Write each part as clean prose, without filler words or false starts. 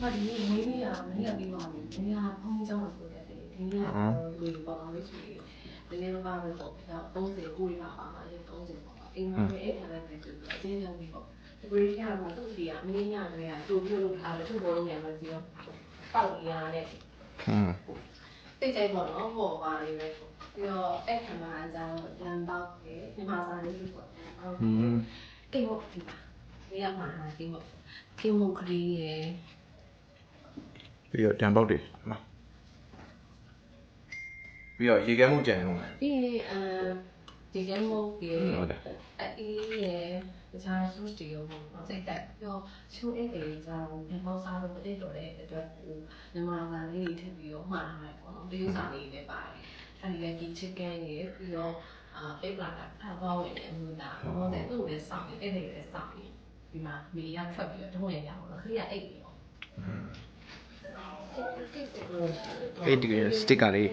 我这里每年啊，每年给我们，每年碰见了过来的，每年会报告的处理，每年都把我们做，要东西顾虑好嘛，也东西好，因为每一天来在这个，今天没有，不是天嘛都是呀，每年这样，就比如他的中国农业嘛，就报一样的。对这个农活吧，因为要一天嘛按照人包的，你马上就去做，给我对吧？你要马上给我可以。ပြီးတော့တန်ပေါက်တွေမှာပြီးတော့ရေခဲမှုကြံလုံးလားပြီးဒီကမို့ပြီးအေးတခြား source တွေရောပေါ့စိတ်တက်ပြီးတော့ချိုးအိတ်တွေကြောင့်မောက်စားလို့အဲ့တော့လည်းအတွက်ကိုမြန်မာစာလေးထည့်ပြီးတော့မှားထားတယ်ပေါ့နော်တရုတ်စာလေးလည်းပါတယ်အဲ့ဒီလည်းဒီ chicken ရေပြီးတော့ပိတ်လာတာထားတော့ဝင်တယ်အမှုသားတော့တဲ့သူ့လည်းစောင့်နေအဲ့ဒီလည်းစောင့်နေဒီမှာမေရထွက်ပြီးတော့ထုံးရရအောင်လို့ခရီးအိတ်ရောအဲ့ဒီစတစ်ကာလေး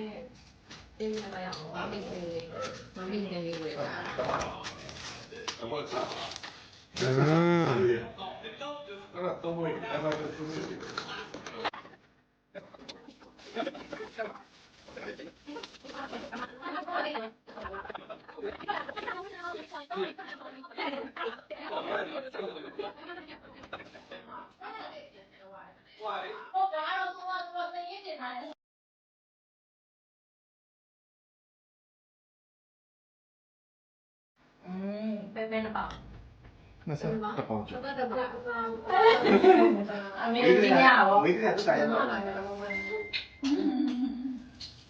အင်းမရအောင်မမင်းလေးဝယ်ပါပဲနပါမဆက်တပေါင်းကျော်အမေဒီညရောမိခင်ကတိုင်ရမှာ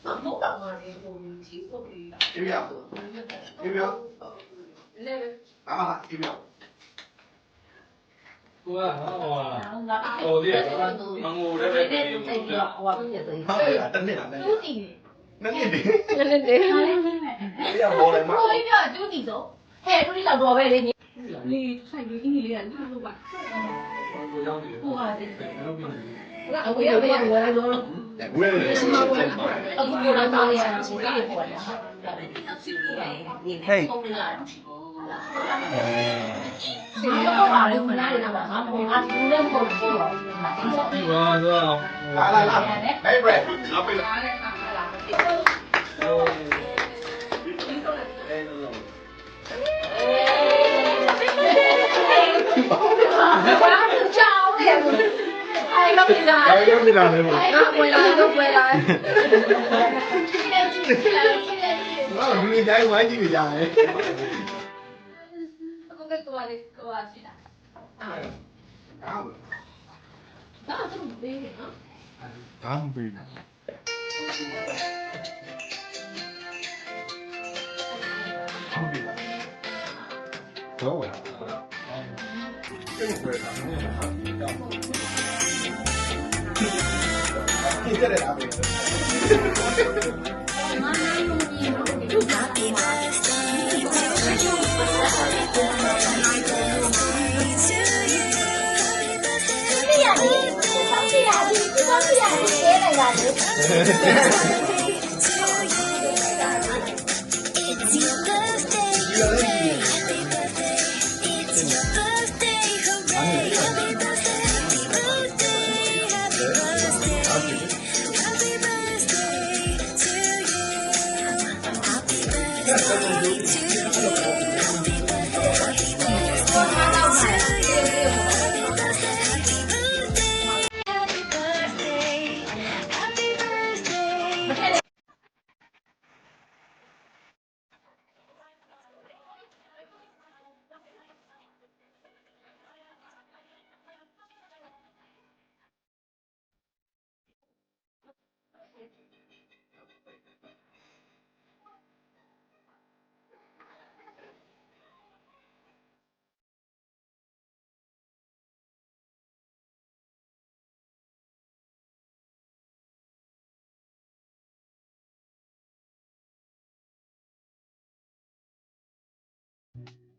မဟုတ်တော့မှာလေပုံကြီးပုတ်လေးအေးပြောအေးပြောလေအာအေးပြောကိုကဟိုဒီမငိုလည်းပဲဒီနေ့တိတ်ပြီးတော့ဟိုပါပြည့်တယ်ဟာတနေ့လားနဲ့ကျူးတီနဲ့နေတယ်နဲ့နေတယ်အေးရဘောလည်းမဟိုလေးပြကျူးတီဆိုဟဲ့ကျူးတီလောက်တော့ပဲလေလေဆိုင်ကြီးကြီးလေးကလှလို့ပါကိုရောက်နေတယ်ဟိုဟာဒီလုပ်ပြီးငါအဝေးအဝေးဝယ်လို့ဝယ်တယ်အခုကိုလာတော့ရအောင်ဒီလေးပေါ်လာဟေးဒီတော့ပါလေမလားလေပါငါငါဒီနေ့ပေါ်လို့ပြောတော့ဒီပါတော့လာဟေးဘရက်လာပြီလာတယ်လာလာဘာလို့ကြောက်လဲအဲ့လိုပြတာရောက်နေတာလေဘုရားငါဝင်လာတော့ဝင်လာဘာလူတွေတိုင်းဝိုင်းကြည့်နေကြတယ်အခုကကိုလေးကိုအားရှိတာဒါတော့ဘေးနော်ဒါမှမပြီးတော့ဝယ်ဒီကြရတယ်အမေ这样的，这样的，这样的，这样的，